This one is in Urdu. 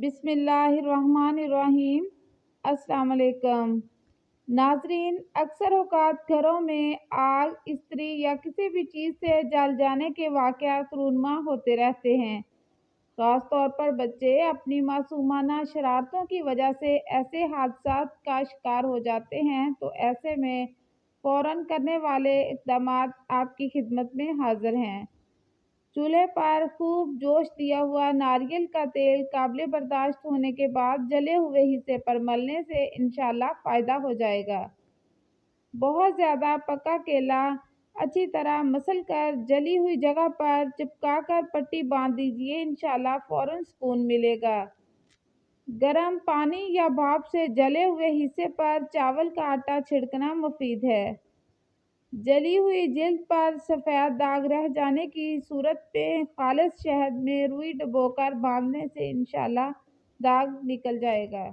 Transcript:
بسم اللہ الرحمن الرحیم۔ السلام علیکم ناظرین، اکثر اوقات گھروں میں آگ، استری یا کسی بھی چیز سے جل جانے کے واقعات رونما ہوتے رہتے ہیں۔ خاص طور پر بچے اپنی معصومانہ شرارتوں کی وجہ سے ایسے حادثات کا شکار ہو جاتے ہیں، تو ایسے میں فوراً کرنے والے اقدامات آپ کی خدمت میں حاضر ہیں۔ چولہے پر خوب جوش دیا ہوا ناریل کا تیل قابل برداشت ہونے کے بعد جلے ہوئے حصے پر ملنے سے انشاءاللہ فائدہ ہو جائے گا۔ بہت زیادہ پکا کیلا اچھی طرح مسل کر جلی ہوئی جگہ پر چپکا کر پٹی باندھ دیجیے، انشاءاللہ فوراً سکون ملے گا۔ گرم پانی یا بھاپ سے جلے ہوئے حصے پر چاول کا آٹا چھڑکنا مفید ہے۔ جلی ہوئی جلد پر سفید داغ رہ جانے کی صورت میں خالص شہد میں روئی ڈبو کر باندھنے سے انشاءاللہ داغ نکل جائے گا۔